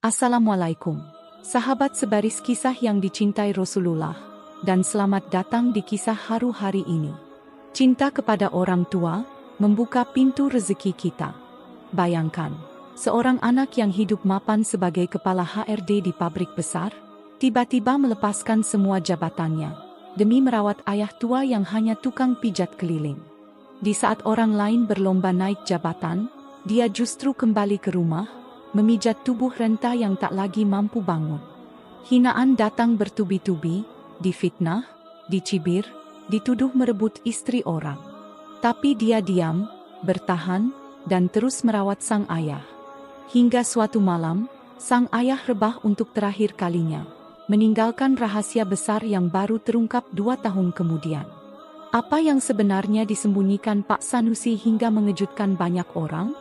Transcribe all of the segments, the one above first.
Assalamualaikum, sahabat sebaris kisah yang dicintai Rasulullah, dan selamat datang di kisah haru hari ini. Cinta kepada orang tua membuka pintu rezeki kita. Bayangkan, seorang anak yang hidup mapan sebagai kepala HRD di pabrik besar, tiba-tiba melepaskan semua jabatannya demi merawat ayah tua yang hanya tukang pijat keliling. Di saat orang lain berlomba naik jabatan, dia justru kembali ke rumah, memijat tubuh renta yang tak lagi mampu bangun. Hinaan datang bertubi-tubi, difitnah, dicibir, dituduh merebut istri orang. Tapi dia diam, bertahan, dan terus merawat sang ayah. Hingga suatu malam, sang ayah rebah untuk terakhir kalinya, meninggalkan rahasia besar yang baru terungkap 2 tahun kemudian. Apa yang sebenarnya disembunyikan Pak Sanusi hingga mengejutkan banyak orang?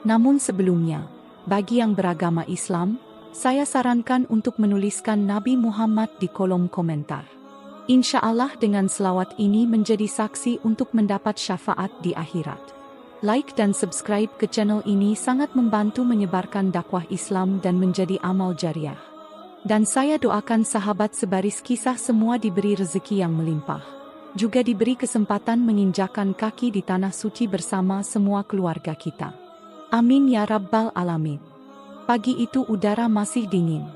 Namun sebelumnya, bagi yang beragama Islam, saya sarankan untuk menuliskan Nabi Muhammad di kolom komentar. Insya Allah dengan selawat ini menjadi saksi untuk mendapat syafaat di akhirat. Like dan subscribe ke channel ini sangat membantu menyebarkan dakwah Islam dan menjadi amal jariah. Dan saya doakan sahabat sebaris kisah semua diberi rezeki yang melimpah. Juga diberi kesempatan menginjakan kaki di tanah suci bersama semua keluarga kita. Amin ya Rabbal Alamin. Pagi itu udara masih dingin.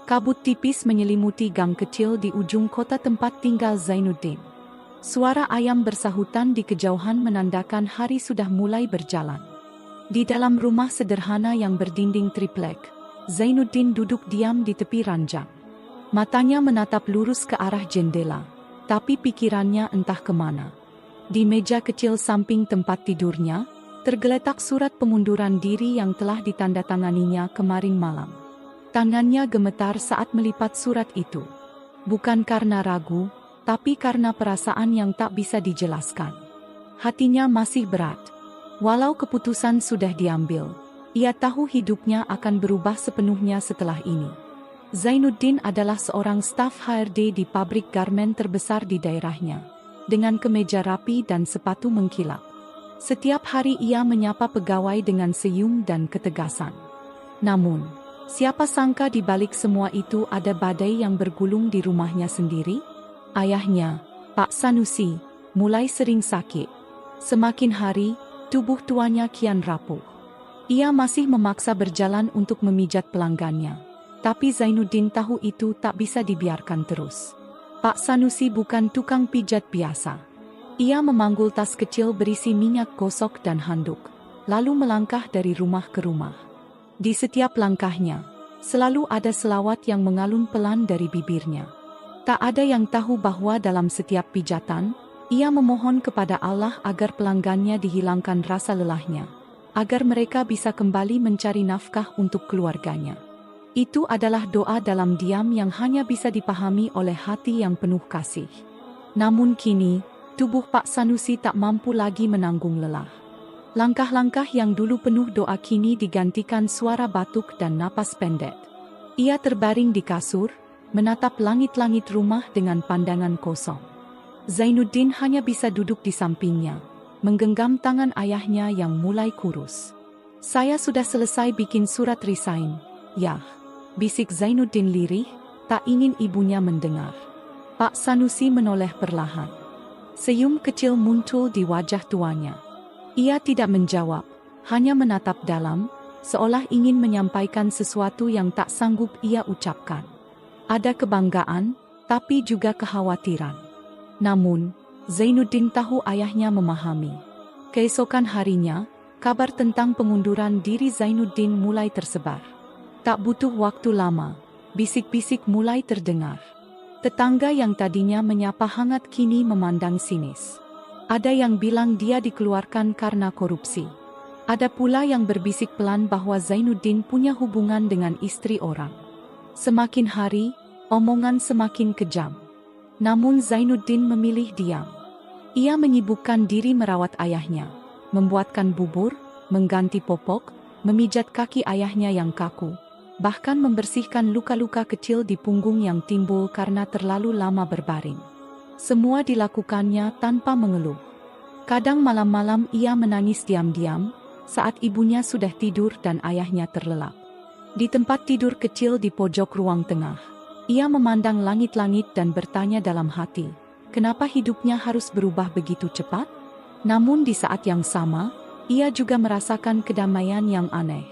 Kabut tipis menyelimuti gang kecil di ujung kota tempat tinggal Zainuddin. Suara ayam bersahutan di kejauhan menandakan hari sudah mulai berjalan. Di dalam rumah sederhana yang berdinding triplek, Zainuddin duduk diam di tepi ranjang. Matanya menatap lurus ke arah jendela, tapi pikirannya entah kemana. Di meja kecil samping tempat tidurnya, tergeletak surat pengunduran diri yang telah ditandatanganinya kemarin malam. Tangannya gemetar saat melipat surat itu. Bukan karena ragu, tapi karena perasaan yang tak bisa dijelaskan. Hatinya masih berat. Walau keputusan sudah diambil, ia tahu hidupnya akan berubah sepenuhnya setelah ini. Zainuddin adalah seorang staf HRD di pabrik garmen terbesar di daerahnya, dengan kemeja rapi dan sepatu mengkilap. Setiap hari ia menyapa pegawai dengan senyum dan ketegasan. Namun, siapa sangka di balik semua itu ada badai yang bergulung di rumahnya sendiri? Ayahnya, Pak Sanusi, mulai sering sakit. Semakin hari, tubuh tuanya kian rapuh. Ia masih memaksa berjalan untuk memijat pelanggannya. Tapi Zainuddin tahu itu tak bisa dibiarkan terus. Pak Sanusi bukan tukang pijat biasa. Ia memanggul tas kecil berisi minyak gosok dan handuk, lalu melangkah dari rumah ke rumah. Di setiap langkahnya, selalu ada selawat yang mengalun pelan dari bibirnya. Tak ada yang tahu bahwa dalam setiap pijatan, ia memohon kepada Allah agar pelanggannya dihilangkan rasa lelahnya, agar mereka bisa kembali mencari nafkah untuk keluarganya. Itu adalah doa dalam diam yang hanya bisa dipahami oleh hati yang penuh kasih. Namun kini, tubuh Pak Sanusi tak mampu lagi menanggung lelah. Langkah-langkah yang dulu penuh doa kini digantikan suara batuk dan napas pendek. Ia terbaring di kasur, menatap langit-langit rumah dengan pandangan kosong. Zainuddin hanya bisa duduk di sampingnya, menggenggam tangan ayahnya yang mulai kurus. "Saya sudah selesai bikin surat resign, Yah," bisik Zainuddin lirih, tak ingin ibunya mendengar. Pak Sanusi menoleh perlahan. Senyum kecil muncul di wajah tuanya. Ia tidak menjawab, hanya menatap dalam, seolah ingin menyampaikan sesuatu yang tak sanggup ia ucapkan. Ada kebanggaan, tapi juga kekhawatiran. Namun, Zainuddin tahu ayahnya memahami. Keesokan harinya, kabar tentang pengunduran diri Zainuddin mulai tersebar. Tak butuh waktu lama, bisik-bisik mulai terdengar. Tetangga yang tadinya menyapa hangat kini memandang sinis. Ada yang bilang dia dikeluarkan karena korupsi. Ada pula yang berbisik pelan bahwa Zainuddin punya hubungan dengan istri orang. Semakin hari, omongan semakin kejam. Namun Zainuddin memilih diam. Ia menyibukkan diri merawat ayahnya, membuatkan bubur, mengganti popok, memijat kaki ayahnya yang kaku, bahkan membersihkan luka-luka kecil di punggung yang timbul karena terlalu lama berbaring. Semua dilakukannya tanpa mengeluh. Kadang malam-malam ia menangis diam-diam, saat ibunya sudah tidur dan ayahnya terlelap. Di tempat tidur kecil di pojok ruang tengah, ia memandang langit-langit dan bertanya dalam hati, kenapa hidupnya harus berubah begitu cepat? Namun di saat yang sama, ia juga merasakan kedamaian yang aneh.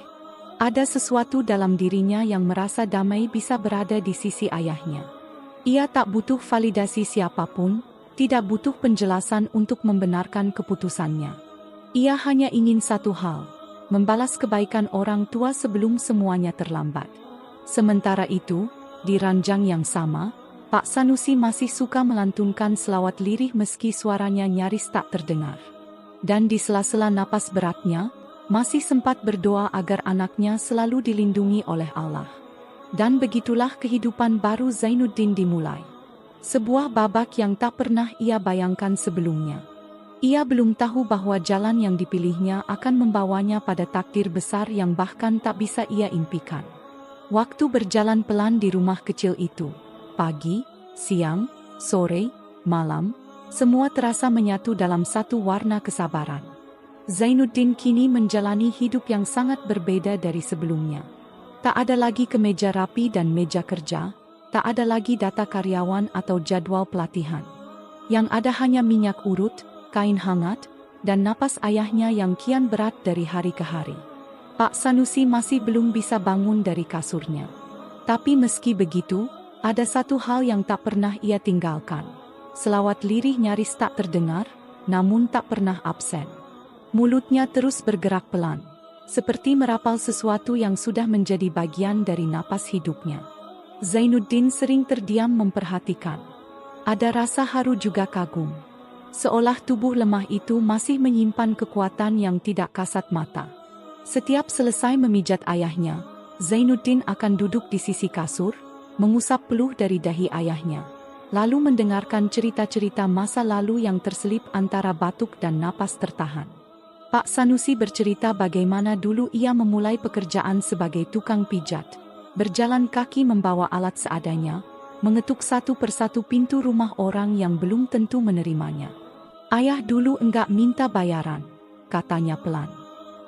Ada sesuatu dalam dirinya yang merasa damai bisa berada di sisi ayahnya. Ia tak butuh validasi siapapun, tidak butuh penjelasan untuk membenarkan keputusannya. Ia hanya ingin satu hal, membalas kebaikan orang tua sebelum semuanya terlambat. Sementara itu, di ranjang yang sama, Pak Sanusi masih suka melantunkan selawat lirih meski suaranya nyaris tak terdengar. Dan di sela-sela napas beratnya, masih sempat berdoa agar anaknya selalu dilindungi oleh Allah. Dan begitulah kehidupan baru Zainuddin dimulai. Sebuah babak yang tak pernah ia bayangkan sebelumnya. Ia belum tahu bahwa jalan yang dipilihnya akan membawanya pada takdir besar yang bahkan tak bisa ia impikan. Waktu berjalan pelan di rumah kecil itu. Pagi, siang, sore, malam, semua terasa menyatu dalam satu warna kesabaran. Zainuddin kini menjalani hidup yang sangat berbeda dari sebelumnya. Tak ada lagi kemeja rapi dan meja kerja, tak ada lagi data karyawan atau jadwal pelatihan. Yang ada hanya minyak urut, kain hangat, dan napas ayahnya yang kian berat dari hari ke hari. Pak Sanusi masih belum bisa bangun dari kasurnya. Tapi meski begitu, ada satu hal yang tak pernah ia tinggalkan. Selawat lirih nyaris tak terdengar, namun tak pernah absen. Mulutnya terus bergerak pelan, seperti merapal sesuatu yang sudah menjadi bagian dari napas hidupnya. Zainuddin sering terdiam memperhatikan. Ada rasa haru juga kagum. Seolah tubuh lemah itu masih menyimpan kekuatan yang tidak kasat mata. Setiap selesai memijat ayahnya, Zainuddin akan duduk di sisi kasur, mengusap peluh dari dahi ayahnya, lalu mendengarkan cerita-cerita masa lalu yang terselip antara batuk dan napas tertahan. Pak Sanusi bercerita bagaimana dulu ia memulai pekerjaan sebagai tukang pijat, berjalan kaki membawa alat seadanya, mengetuk satu persatu pintu rumah orang yang belum tentu menerimanya. Ayah dulu enggak minta bayaran, katanya pelan.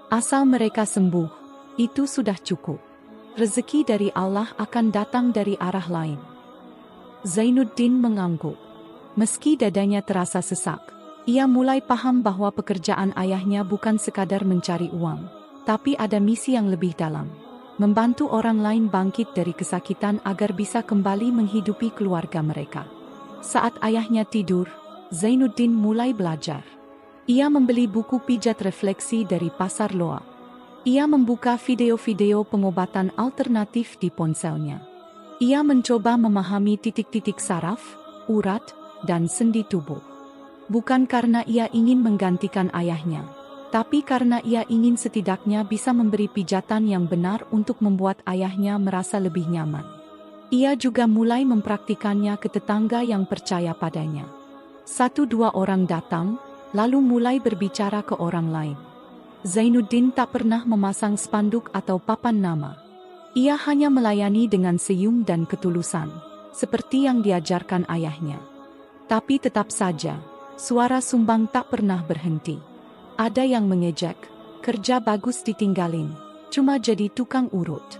Asal mereka sembuh, itu sudah cukup. Rezeki dari Allah akan datang dari arah lain. Zainuddin mengangguk. Meski dadanya terasa sesak, ia mulai paham bahwa pekerjaan ayahnya bukan sekadar mencari uang, tapi ada misi yang lebih dalam. Membantu orang lain bangkit dari kesakitan agar bisa kembali menghidupi keluarga mereka. Saat ayahnya tidur, Zainuddin mulai belajar. Ia membeli buku pijat refleksi dari pasar loak. Ia membuka video-video pengobatan alternatif di ponselnya. Ia mencoba memahami titik-titik saraf, urat, dan sendi tubuh. Bukan karena ia ingin menggantikan ayahnya, tapi karena ia ingin setidaknya bisa memberi pijatan yang benar untuk membuat ayahnya merasa lebih nyaman. Ia juga mulai mempraktikannya ke tetangga yang percaya padanya. 1-2 orang datang, lalu mulai berbicara ke orang lain. Zainuddin tak pernah memasang spanduk atau papan nama. Ia hanya melayani dengan senyum dan ketulusan, seperti yang diajarkan ayahnya. Tapi tetap saja, suara sumbang tak pernah berhenti. Ada yang mengejek, kerja bagus ditinggalin, cuma jadi tukang urut.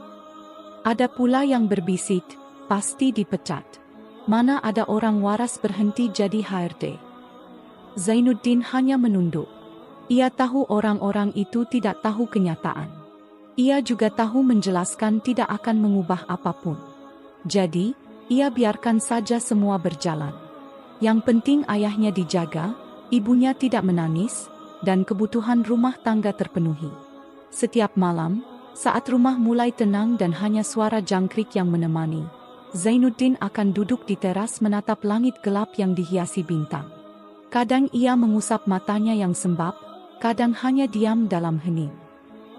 Ada pula yang berbisik, pasti dipecat. Mana ada orang waras berhenti jadi HRD. Zainuddin hanya menunduk. Ia tahu orang-orang itu tidak tahu kenyataan. Ia juga tahu menjelaskan tidak akan mengubah apapun. Jadi, ia biarkan saja semua berjalan. Yang penting ayahnya dijaga, ibunya tidak menangis, dan kebutuhan rumah tangga terpenuhi. Setiap malam, saat rumah mulai tenang dan hanya suara jangkrik yang menemani, Zainuddin akan duduk di teras menatap langit gelap yang dihiasi bintang. Kadang ia mengusap matanya yang sembab, kadang hanya diam dalam hening.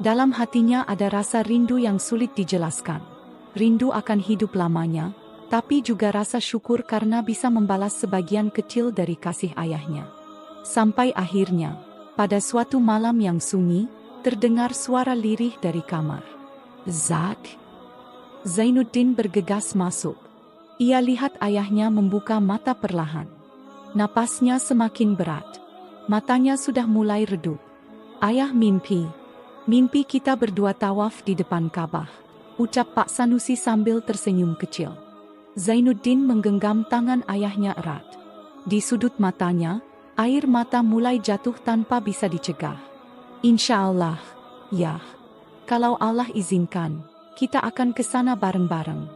Dalam hatinya ada rasa rindu yang sulit dijelaskan. Rindu akan hidup lamanya, tapi juga rasa syukur karena bisa membalas sebagian kecil dari kasih ayahnya. Sampai akhirnya, pada suatu malam yang sunyi, terdengar suara lirih dari kamar. Zak. Zainuddin bergegas masuk. Ia lihat ayahnya membuka mata perlahan. Napasnya semakin berat. Matanya sudah mulai redup. Ayah mimpi. Mimpi kita berdua tawaf di depan Ka'bah. ucap Pak Sanusi sambil tersenyum kecil. Zainuddin menggenggam tangan ayahnya erat. Di sudut matanya, air mata mulai jatuh tanpa bisa dicegah. Insya Allah, ya. Kalau Allah izinkan, kita akan ke sana bareng-bareng.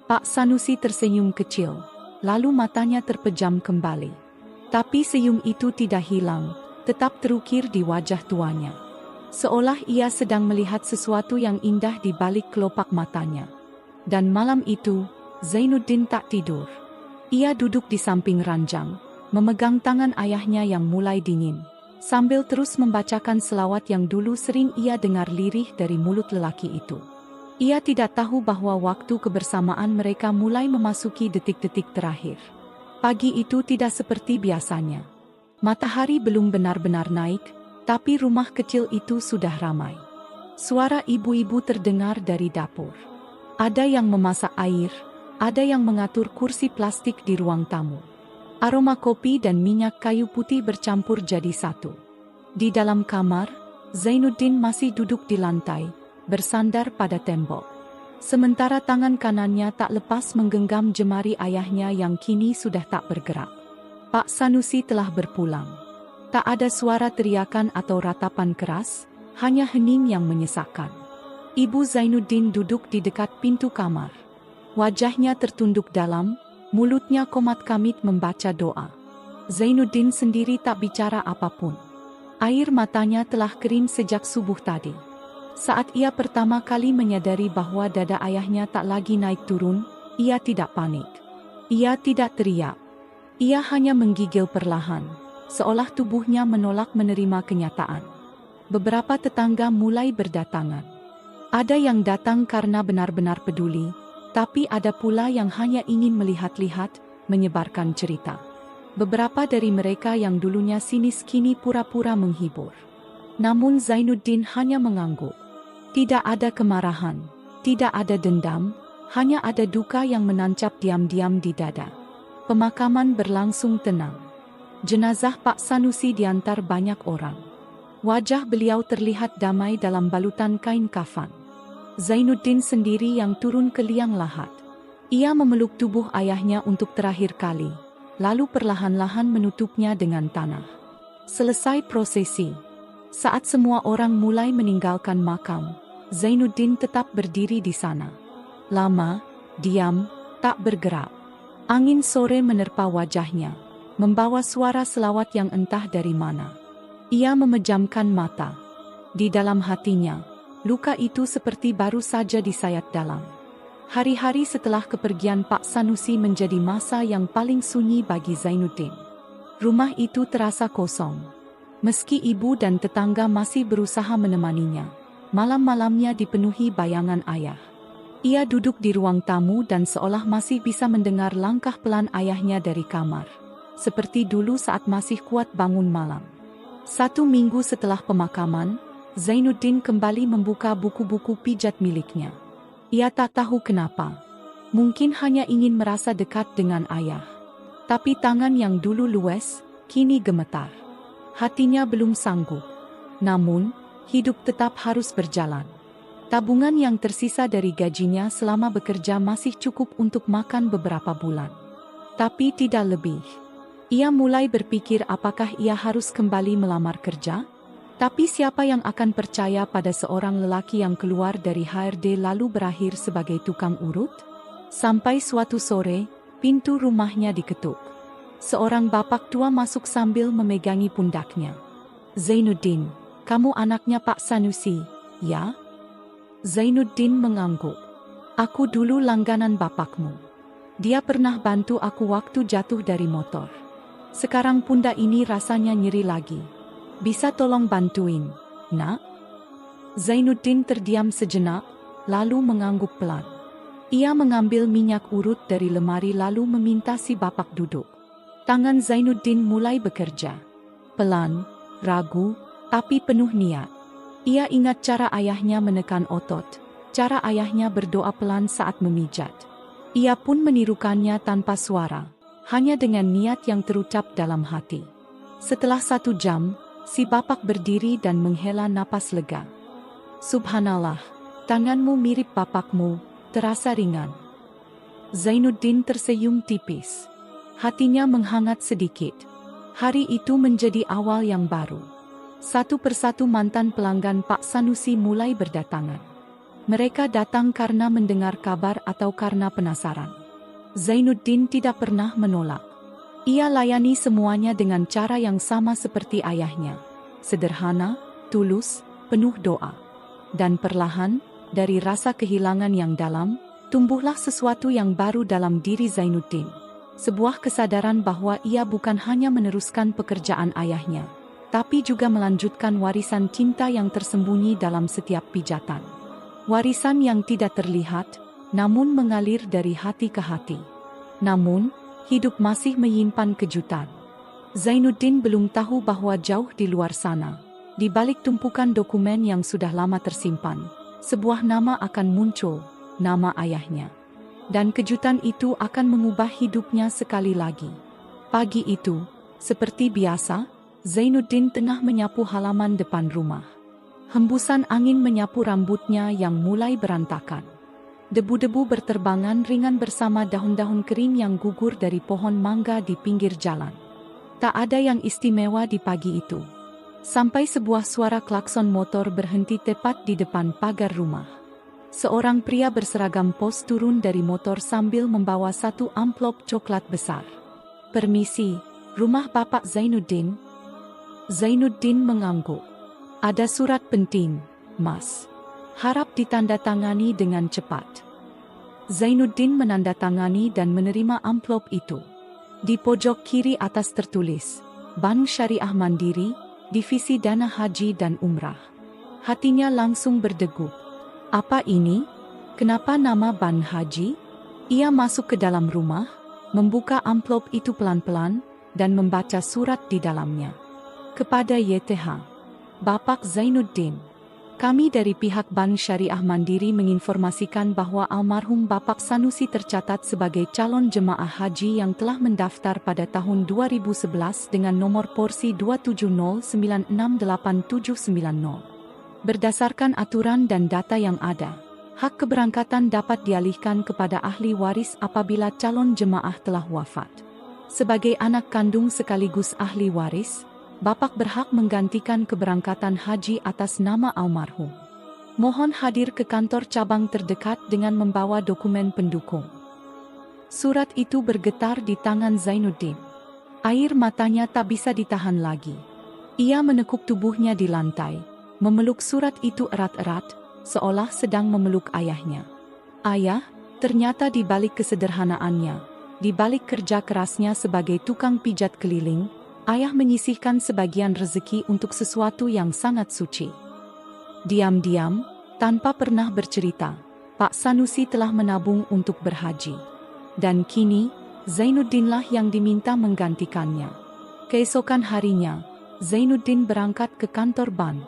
Pak Sanusi tersenyum kecil, lalu matanya terpejam kembali. Tapi senyum itu tidak hilang, tetap terukir di wajah tuanya. Seolah ia sedang melihat sesuatu yang indah di balik kelopak matanya. Dan malam itu, Zainuddin tak tidur. Ia duduk di samping ranjang, memegang tangan ayahnya yang mulai dingin, sambil terus membacakan selawat yang dulu sering ia dengar lirih dari mulut lelaki itu. Ia tidak tahu bahwa waktu kebersamaan mereka mulai memasuki detik-detik terakhir. Pagi itu tidak seperti biasanya. Matahari belum benar-benar naik, tapi rumah kecil itu sudah ramai. Suara ibu-ibu terdengar dari dapur. Ada yang memasak air, ada yang mengatur kursi plastik di ruang tamu. Aroma kopi dan minyak kayu putih bercampur jadi satu. Di dalam kamar, Zainuddin masih duduk di lantai, bersandar pada tembok. Sementara tangan kanannya tak lepas menggenggam jemari ayahnya yang kini sudah tak bergerak. Pak Sanusi telah berpulang. Tak ada suara teriakan atau ratapan keras, hanya hening yang menyesakkan. Ibu Zainuddin duduk di dekat pintu kamar. Wajahnya tertunduk dalam, mulutnya komat-kamit membaca doa. Zainuddin sendiri tak bicara apapun. Air matanya telah kering sejak subuh tadi. Saat ia pertama kali menyadari bahwa dada ayahnya tak lagi naik turun, ia tidak panik. Ia tidak teriak. Ia hanya menggigil perlahan, seolah tubuhnya menolak menerima kenyataan. Beberapa tetangga mulai berdatangan. Ada yang datang karena benar-benar peduli, tapi ada pula yang hanya ingin melihat-lihat, menyebarkan cerita. Beberapa dari mereka yang dulunya sinis kini pura-pura menghibur. Namun Zainuddin hanya mengangguk. Tidak ada kemarahan, tidak ada dendam, hanya ada duka yang menancap diam-diam di dada. Pemakaman berlangsung tenang. Jenazah Pak Sanusi diantar banyak orang. Wajah beliau terlihat damai dalam balutan kain kafan. Zainuddin sendiri yang turun ke liang lahat. Ia memeluk tubuh ayahnya untuk terakhir kali, lalu perlahan-lahan menutupnya dengan tanah. Selesai prosesi. Saat semua orang mulai meninggalkan makam, Zainuddin tetap berdiri di sana. Lama, diam, tak bergerak. Angin sore menerpa wajahnya, membawa suara selawat yang entah dari mana. Ia memejamkan mata. Di dalam hatinya, luka itu seperti baru saja disayat dalam. Hari-hari setelah kepergian Pak Sanusi menjadi masa yang paling sunyi bagi Zainuddin. Rumah itu terasa kosong. Meski ibu dan tetangga masih berusaha menemaninya, malam-malamnya dipenuhi bayangan ayah. Ia duduk di ruang tamu dan seolah masih bisa mendengar langkah pelan ayahnya dari kamar. Seperti dulu saat masih kuat bangun malam. 1 minggu setelah pemakaman, Zainuddin kembali membuka buku-buku pijat miliknya. Ia tak tahu kenapa. Mungkin hanya ingin merasa dekat dengan ayah. Tapi tangan yang dulu luwes, kini gemetar. Hatinya belum sanggup. Namun, hidup tetap harus berjalan. Tabungan yang tersisa dari gajinya selama bekerja masih cukup untuk makan beberapa bulan. Tapi tidak lebih. Ia mulai berpikir apakah ia harus kembali melamar kerja? Tapi siapa yang akan percaya pada seorang lelaki yang keluar dari HRD lalu berakhir sebagai tukang urut? Sampai suatu sore, pintu rumahnya diketuk. Seorang bapak tua masuk sambil memegangi pundaknya. "Zainuddin, kamu anaknya Pak Sanusi, ya?" Zainuddin mengangguk. "Aku dulu langganan bapakmu. Dia pernah bantu aku waktu jatuh dari motor. Sekarang pundak ini rasanya nyeri lagi. Bisa tolong bantuin, nak?" Zainuddin terdiam sejenak, lalu mengangguk pelan. Ia mengambil minyak urut dari lemari lalu meminta si bapak duduk. Tangan Zainuddin mulai bekerja. Pelan, ragu, tapi penuh niat. Ia ingat cara ayahnya menekan otot, cara ayahnya berdoa pelan saat memijat. Ia pun menirukannya tanpa suara, hanya dengan niat yang terucap dalam hati. Setelah 1 jam, si bapak berdiri dan menghela napas lega. "Subhanallah, Tanganmu mirip bapakmu, terasa ringan. Zainuddin tersenyum tipis. Hatinya menghangat sedikit. Hari itu menjadi awal yang baru. Satu persatu mantan pelanggan Pak Sanusi mulai berdatangan. Mereka datang karena mendengar kabar atau karena penasaran. Zainuddin tidak pernah menolak. Ia layani semuanya dengan cara yang sama seperti ayahnya. Sederhana, tulus, penuh doa. Dan perlahan, dari rasa kehilangan yang dalam, tumbuhlah sesuatu yang baru dalam diri Zainuddin. Sebuah kesadaran bahwa ia bukan hanya meneruskan pekerjaan ayahnya, tapi juga melanjutkan warisan cinta yang tersembunyi dalam setiap pijatan. Warisan yang tidak terlihat, namun mengalir dari hati ke hati. Namun, hidup masih menyimpan kejutan. Zainuddin belum tahu bahwa jauh di luar sana, di balik tumpukan dokumen yang sudah lama tersimpan, sebuah nama akan muncul, nama ayahnya. Dan kejutan itu akan mengubah hidupnya sekali lagi. Pagi itu, seperti biasa, Zainuddin tengah menyapu halaman depan rumah. Hembusan angin menyapu rambutnya yang mulai berantakan. Debu-debu berterbangan ringan bersama daun-daun kering yang gugur dari pohon mangga di pinggir jalan. Tak ada yang istimewa di pagi itu. Sampai sebuah suara klakson motor berhenti tepat di depan pagar rumah. Seorang pria berseragam pos turun dari motor sambil membawa satu amplop coklat besar. "Permisi, rumah Bapak Zainuddin?" Zainuddin mengangguk. "Ada surat penting, Mas. Harap ditandatangani dengan cepat." Zainuddin menandatangani dan menerima amplop itu. Di pojok kiri atas tertulis, Bank Syariah Mandiri, Divisi Dana Haji dan Umrah. Hatinya langsung berdegup. Apa ini? Kenapa nama Ban Haji? Ia masuk ke dalam rumah, membuka amplop itu pelan-pelan, dan membaca surat di dalamnya. Kepada YTH, Bapak Zainuddin, kami dari pihak Bank Syariah Mandiri menginformasikan bahwa almarhum Bapak Sanusi tercatat sebagai calon jemaah haji yang telah mendaftar pada tahun 2011 dengan nomor porsi 270968790. Berdasarkan aturan dan data yang ada, hak keberangkatan dapat dialihkan kepada ahli waris apabila calon jemaah telah wafat. Sebagai anak kandung sekaligus ahli waris, Bapak berhak menggantikan keberangkatan haji atas nama almarhum. Mohon hadir ke kantor cabang terdekat dengan membawa dokumen pendukung. Surat itu bergetar di tangan Zainuddin. Air matanya tak bisa ditahan lagi. Ia menekuk tubuhnya di lantai, memeluk surat itu erat-erat, seolah sedang memeluk ayahnya. Ayah, ternyata di balik kesederhanaannya, di balik kerja kerasnya sebagai tukang pijat keliling, ayah menyisihkan sebagian rezeki untuk sesuatu yang sangat suci. Diam-diam, tanpa pernah bercerita, Pak Sanusi telah menabung untuk berhaji. Dan kini, Zainuddinlah yang diminta menggantikannya. Keesokan harinya, Zainuddin berangkat ke kantor bank.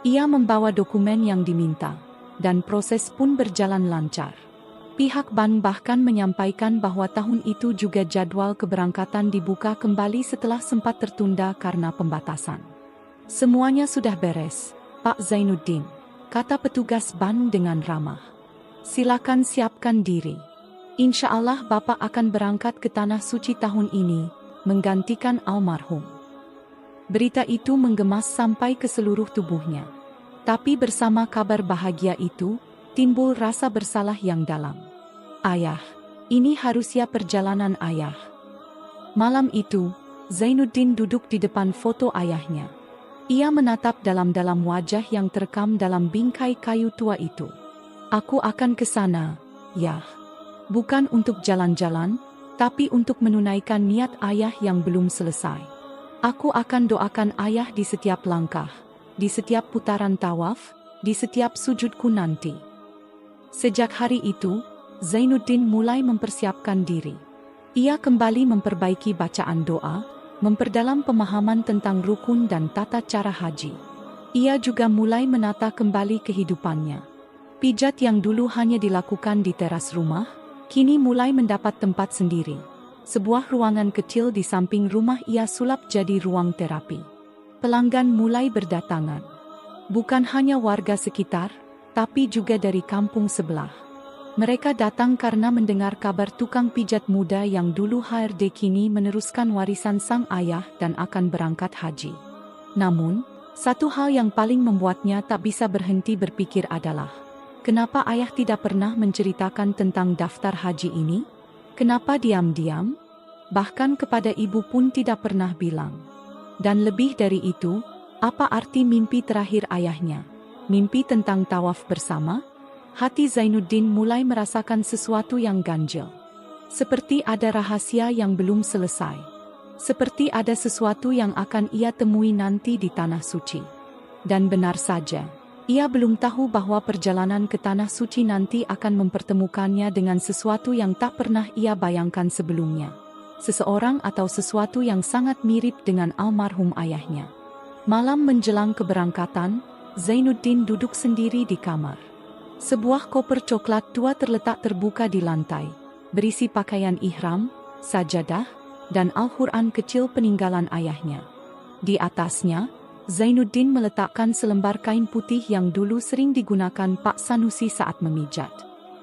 Ia membawa dokumen yang diminta, dan proses pun berjalan lancar. Pihak bank bahkan menyampaikan bahwa tahun itu juga jadwal keberangkatan dibuka kembali setelah sempat tertunda karena pembatasan. "Semuanya sudah beres, Pak Zainuddin," kata petugas bank dengan ramah. "Silakan siapkan diri. Insya Allah Bapak akan berangkat ke Tanah Suci tahun ini, menggantikan almarhum." Berita itu menggemas sampai ke seluruh tubuhnya. Tapi bersama kabar bahagia itu, timbul rasa bersalah yang dalam. "Ayah, ini harusnya perjalanan ayah." Malam itu, Zainuddin duduk di depan foto ayahnya. Ia menatap dalam-dalam wajah yang terekam dalam bingkai kayu tua itu. "Aku akan ke sana, Yah. Bukan untuk jalan-jalan, tapi untuk menunaikan niat ayah yang belum selesai. Aku akan doakan ayah di setiap langkah, di setiap putaran tawaf, di setiap sujudku nanti." Sejak hari itu, Zainuddin mulai mempersiapkan diri. Ia kembali memperbaiki bacaan doa, memperdalam pemahaman tentang rukun dan tata cara haji. Ia juga mulai menata kembali kehidupannya. Pijat yang dulu hanya dilakukan di teras rumah, kini mulai mendapat tempat sendiri. Sebuah ruangan kecil di samping rumah ia sulap jadi ruang terapi. Pelanggan mulai berdatangan. Bukan hanya warga sekitar, tapi juga dari kampung sebelah. Mereka datang karena mendengar kabar tukang pijat muda yang dulu HRD kini meneruskan warisan sang ayah dan akan berangkat haji. Namun, satu hal yang paling membuatnya tak bisa berhenti berpikir adalah, kenapa ayah tidak pernah menceritakan tentang daftar haji ini? Kenapa diam-diam? Bahkan kepada ibu pun tidak pernah bilang. Dan lebih dari itu, apa arti mimpi terakhir ayahnya? Mimpi tentang tawaf bersama? Hati Zainuddin mulai merasakan sesuatu yang ganjil. Seperti ada rahasia yang belum selesai. Seperti ada sesuatu yang akan ia temui nanti di Tanah Suci. Dan benar saja, ia belum tahu bahwa perjalanan ke Tanah Suci nanti akan mempertemukannya dengan sesuatu yang tak pernah ia bayangkan sebelumnya. Seseorang atau sesuatu yang sangat mirip dengan almarhum ayahnya. Malam menjelang keberangkatan, Zainuddin duduk sendiri di kamar. Sebuah koper coklat tua terletak terbuka di lantai, berisi pakaian ihram, sajadah, dan Al-Quran kecil peninggalan ayahnya. Di atasnya, Zainuddin meletakkan selembar kain putih yang dulu sering digunakan Pak Sanusi saat memijat.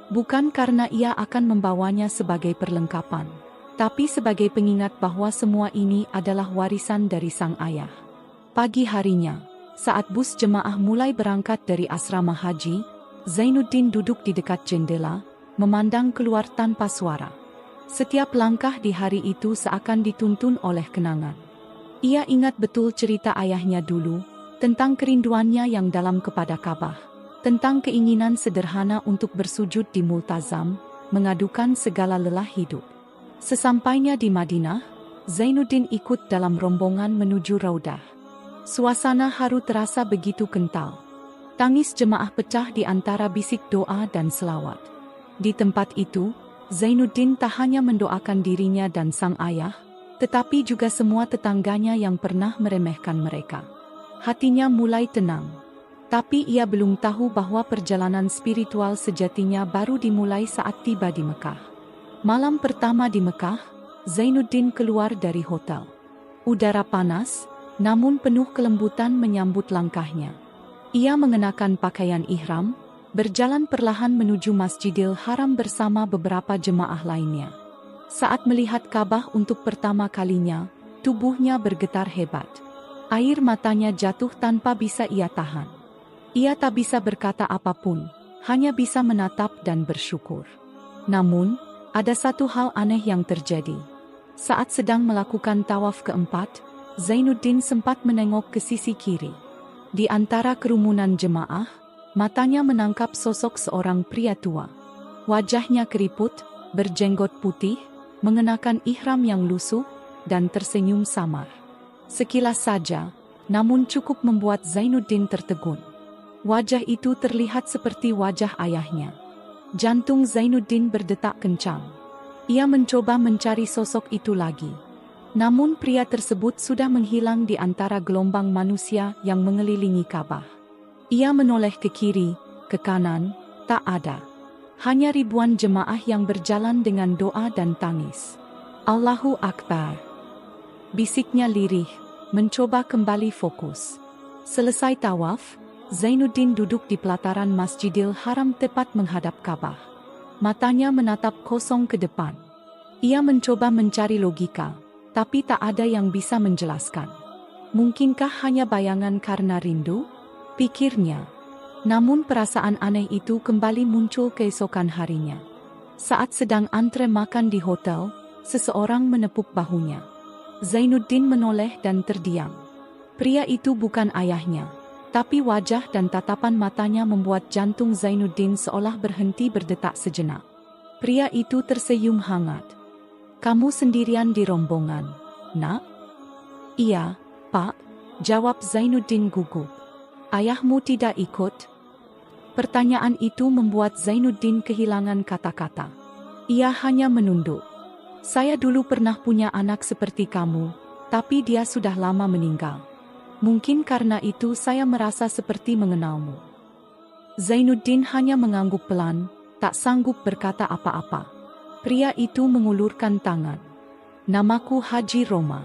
Bukan karena ia akan membawanya sebagai perlengkapan, tapi sebagai pengingat bahwa semua ini adalah warisan dari sang ayah. Pagi harinya, saat bus jemaah mulai berangkat dari asrama haji, Zainuddin duduk di dekat jendela, memandang keluar tanpa suara. Setiap langkah di hari itu seakan dituntun oleh kenangan. Ia ingat betul cerita ayahnya dulu, tentang kerinduannya yang dalam kepada Ka'bah, tentang keinginan sederhana untuk bersujud di Multazam, mengadukan segala lelah hidup. Sesampainya di Madinah, Zainuddin ikut dalam rombongan menuju Raudah. Suasana haru terasa begitu kental. Tangis jemaah pecah di antara bisik doa dan selawat. Di tempat itu, Zainuddin tak hanya mendoakan dirinya dan sang ayah, tetapi juga semua tetangganya yang pernah meremehkan mereka. Hatinya mulai tenang. Tapi ia belum tahu bahwa perjalanan spiritual sejatinya baru dimulai saat tiba di Mekah. Malam pertama di Mekah, Zainuddin keluar dari hotel. Udara panas, namun penuh kelembutan menyambut langkahnya. Ia mengenakan pakaian ihram, berjalan perlahan menuju Masjidil Haram bersama beberapa jemaah lainnya. Saat melihat Ka'bah untuk pertama kalinya, tubuhnya bergetar hebat. Air matanya jatuh tanpa bisa ia tahan. Ia tak bisa berkata apapun, hanya bisa menatap dan bersyukur. Namun, ada satu hal aneh yang terjadi. Saat sedang melakukan tawaf keempat, Zainuddin sempat menengok ke sisi kiri. Di antara kerumunan jemaah, matanya menangkap sosok seorang pria tua. Wajahnya keriput, berjenggot putih, mengenakan ihram yang lusuh, dan tersenyum samar. Sekilas saja, namun cukup membuat Zainuddin tertegun. Wajah itu terlihat seperti wajah ayahnya. Jantung Zainuddin berdetak kencang. Ia mencoba mencari sosok itu lagi. Namun pria tersebut sudah menghilang di antara gelombang manusia yang mengelilingi Ka'bah. Ia menoleh ke kiri, ke kanan, tak ada. Hanya ribuan jemaah yang berjalan dengan doa dan tangis. Allahu Akbar. Bisiknya lirih, mencoba kembali fokus. Selesai tawaf, Zainuddin duduk di pelataran Masjidil Haram tepat menghadap Ka'bah. Matanya menatap kosong ke depan. Ia mencoba mencari logika, tapi tak ada yang bisa menjelaskan. Mungkinkah hanya bayangan karena rindu? Pikirnya. Namun perasaan aneh itu kembali muncul keesokan harinya. Saat sedang antre makan di hotel, seseorang menepuk bahunya. Zainuddin menoleh dan terdiam. Pria itu bukan ayahnya, tapi wajah dan tatapan matanya membuat jantung Zainuddin seolah berhenti berdetak sejenak. Pria itu tersenyum hangat. "Kamu sendirian di rombongan, nak?" "Iya, Pak," jawab Zainuddin gugup. "Ayahmu tidak ikut?" Pertanyaan itu membuat Zainuddin kehilangan kata-kata. Ia hanya menunduk. "Saya dulu pernah punya anak seperti kamu, tapi dia sudah lama meninggal. Mungkin karena itu saya merasa seperti mengenalmu." Zainuddin hanya mengangguk pelan, tak sanggup berkata apa-apa. Pria itu mengulurkan tangan. "Namaku Haji Roma.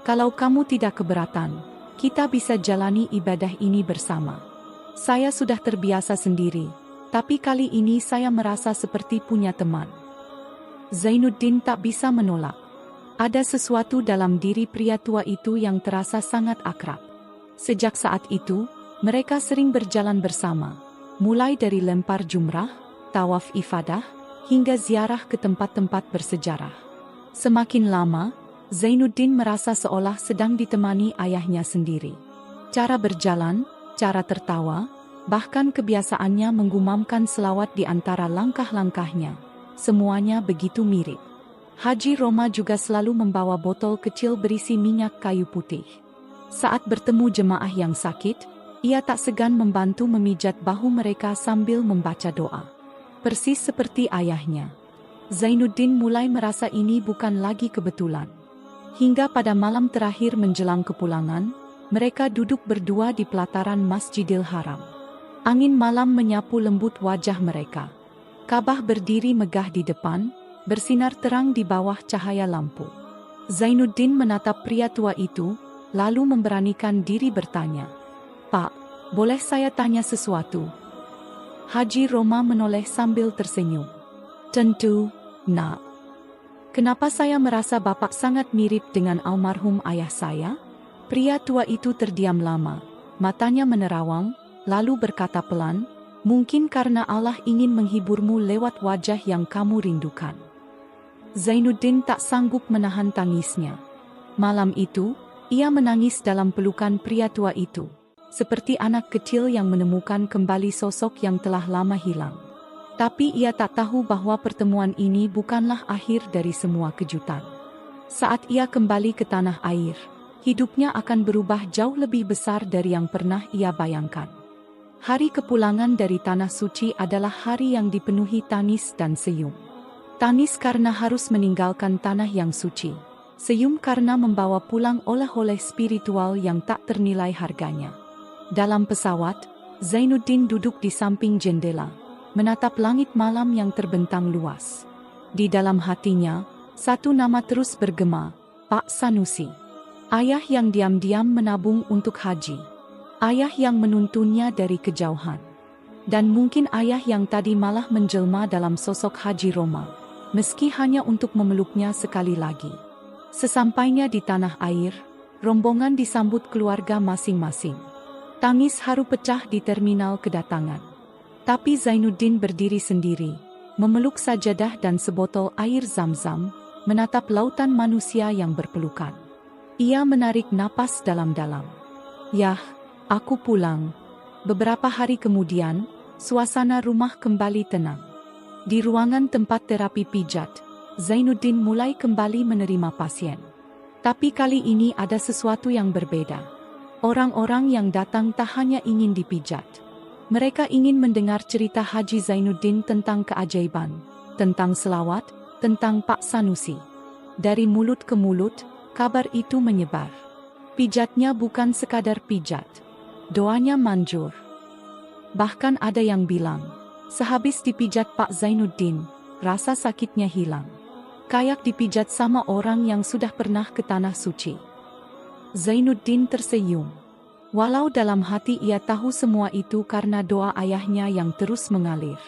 Kalau kamu tidak keberatan, kita bisa jalani ibadah ini bersama." Saya sudah terbiasa sendiri, tapi kali ini saya merasa seperti punya teman. Zainuddin tak bisa menolak. Ada sesuatu dalam diri pria tua itu yang terasa sangat akrab. Sejak saat itu, mereka sering berjalan bersama, mulai dari lempar jumrah, tawaf ifadah, hingga ziarah ke tempat-tempat bersejarah. Semakin lama, Zainuddin merasa seolah sedang ditemani ayahnya sendiri. Cara berjalan, cara tertawa, bahkan kebiasaannya menggumamkan selawat di antara langkah-langkahnya, semuanya begitu mirip. Haji Roma juga selalu membawa botol kecil berisi minyak kayu putih. Saat bertemu jemaah yang sakit, ia tak segan membantu memijat bahu mereka sambil membaca doa. Persis seperti ayahnya. Zainuddin mulai merasa ini bukan lagi kebetulan. Hingga pada malam terakhir menjelang kepulangan, mereka duduk berdua di pelataran Masjidil Haram. Angin malam menyapu lembut wajah mereka. Ka'bah berdiri megah di depan, bersinar terang di bawah cahaya lampu. Zainuddin menatap pria tua itu, lalu memberanikan diri bertanya, "Pak, boleh saya tanya sesuatu?" Haji Roma menoleh sambil tersenyum. "Tentu, Nak. Kenapa saya merasa Bapak sangat mirip dengan almarhum ayah saya?" Pria tua itu terdiam lama, matanya menerawang, lalu berkata pelan, "Mungkin karena Allah ingin menghiburmu lewat wajah yang kamu rindukan." Zainuddin tak sanggup menahan tangisnya. Malam itu, ia menangis dalam pelukan pria tua itu, seperti anak kecil yang menemukan kembali sosok yang telah lama hilang. Tapi ia tak tahu bahwa pertemuan ini bukanlah akhir dari semua kejutan. Saat ia kembali ke tanah air, hidupnya akan berubah jauh lebih besar dari yang pernah ia bayangkan. Hari kepulangan dari Tanah Suci adalah hari yang dipenuhi tangis dan senyum. Tangis karena harus meninggalkan tanah yang suci. Senyum karena membawa pulang oleh-oleh spiritual yang tak ternilai harganya. Dalam pesawat, Zainuddin duduk di samping jendela, menatap langit malam yang terbentang luas. Di dalam hatinya, satu nama terus bergema, Pak Sanusi. Ayah yang diam-diam menabung untuk haji. Ayah yang menuntunnya dari kejauhan. Dan mungkin ayah yang tadi malah menjelma dalam sosok Haji Roma, meski hanya untuk memeluknya sekali lagi. Sesampainya di tanah air, rombongan disambut keluarga masing-masing. Tangis haru pecah di terminal kedatangan. Tapi Zainuddin berdiri sendiri, memeluk sajadah dan sebotol air zam-zam, menatap lautan manusia yang berpelukan. Ia menarik napas dalam-dalam. "Yah, aku pulang." Beberapa hari kemudian, suasana rumah kembali tenang. Di ruangan tempat terapi pijat, Zainuddin mulai kembali menerima pasien. Tapi kali ini ada sesuatu yang berbeda. Orang-orang yang datang tak hanya ingin dipijat. Mereka ingin mendengar cerita Haji Zainuddin tentang keajaiban, tentang selawat, tentang Pak Sanusi. Dari mulut ke mulut, kabar itu menyebar. Pijatnya bukan sekadar pijat. Doanya manjur. Bahkan ada yang bilang, sehabis dipijat Pak Zainuddin, rasa sakitnya hilang. Kayak dipijat sama orang yang sudah pernah ke Tanah Suci. Zainuddin tersenyum. Walau dalam hati ia tahu semua itu karena doa ayahnya yang terus mengalir.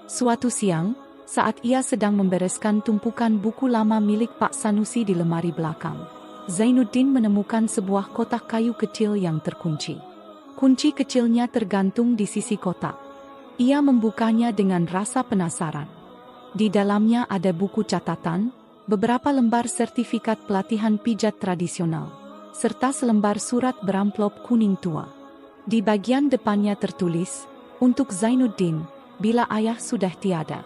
Suatu siang, saat ia sedang membereskan tumpukan buku lama milik Pak Sanusi di lemari belakang, Zainuddin menemukan sebuah kotak kayu kecil yang terkunci. Kunci kecilnya tergantung di sisi kotak. Ia membukanya dengan rasa penasaran. Di dalamnya ada buku catatan, beberapa lembar sertifikat pelatihan pijat tradisional, serta selembar surat beramplop kuning tua. Di bagian depannya tertulis, "Untuk Zainuddin, bila ayah sudah tiada."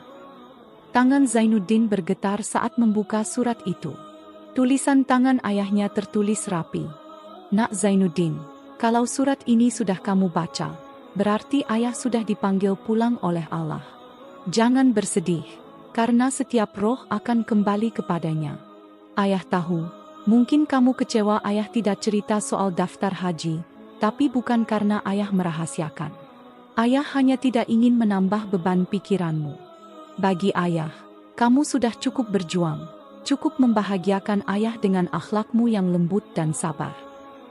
Tangan Zainuddin bergetar saat membuka surat itu. Tulisan tangan ayahnya tertulis rapi. "Nak Zainuddin, kalau surat ini sudah kamu baca, berarti ayah sudah dipanggil pulang oleh Allah. Jangan bersedih, karena setiap roh akan kembali kepadanya. Ayah tahu, mungkin kamu kecewa ayah tidak cerita soal daftar haji, tapi bukan karena ayah merahasiakan. Ayah hanya tidak ingin menambah beban pikiranmu. Bagi ayah, kamu sudah cukup berjuang, cukup membahagiakan ayah dengan akhlakmu yang lembut dan sabar.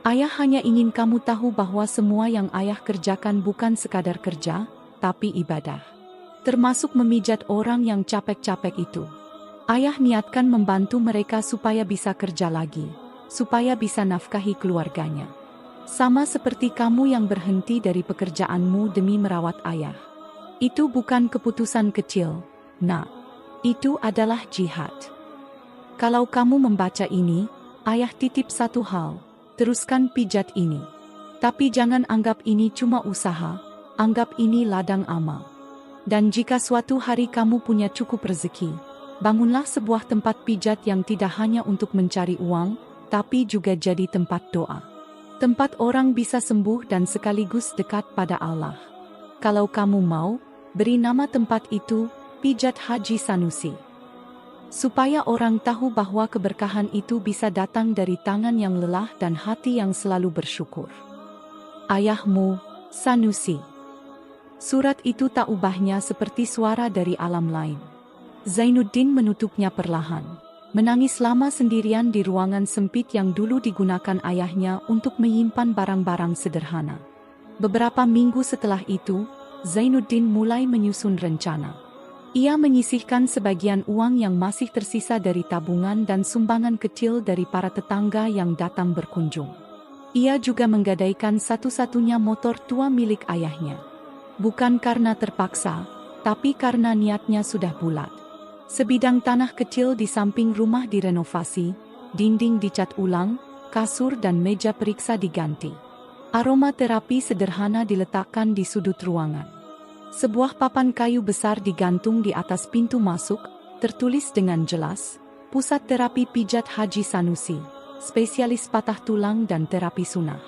Ayah hanya ingin kamu tahu bahwa semua yang ayah kerjakan bukan sekadar kerja, tapi ibadah. Termasuk memijat orang yang capek-capek itu. Ayah niatkan membantu mereka supaya bisa kerja lagi, supaya bisa nafkahi keluarganya. Sama seperti kamu yang berhenti dari pekerjaanmu demi merawat ayah. Itu bukan keputusan kecil, nak. Itu adalah jihad. Kalau kamu membaca ini, ayah titip satu hal, teruskan pijat ini. Tapi jangan anggap ini cuma usaha, anggap ini ladang amal. Dan jika suatu hari kamu punya cukup rezeki, bangunlah sebuah tempat pijat yang tidak hanya untuk mencari uang, tapi juga jadi tempat doa. Tempat orang bisa sembuh dan sekaligus dekat pada Allah. Kalau kamu mau, beri nama tempat itu, Pijat Haji Sanusi. Supaya orang tahu bahwa keberkahan itu bisa datang dari tangan yang lelah dan hati yang selalu bersyukur. Ayahmu, Sanusi. Surat itu tak ubahnya seperti suara dari alam lain. Zainuddin menutupnya perlahan, menangis lama sendirian di ruangan sempit yang dulu digunakan ayahnya untuk menyimpan barang-barang sederhana. Beberapa minggu setelah itu, Zainuddin mulai menyusun rencana. Ia menyisihkan sebagian uang yang masih tersisa dari tabungan dan sumbangan kecil dari para tetangga yang datang berkunjung. Ia juga menggadaikan satu-satunya motor tua milik ayahnya. Bukan karena terpaksa, tapi karena niatnya sudah bulat. Sebidang tanah kecil di samping rumah direnovasi, dinding dicat ulang, kasur dan meja periksa diganti. Aromaterapi sederhana diletakkan di sudut ruangan. Sebuah papan kayu besar digantung di atas pintu masuk, tertulis dengan jelas, Pusat Terapi Pijat Haji Sanusi, spesialis patah tulang dan terapi sunnah.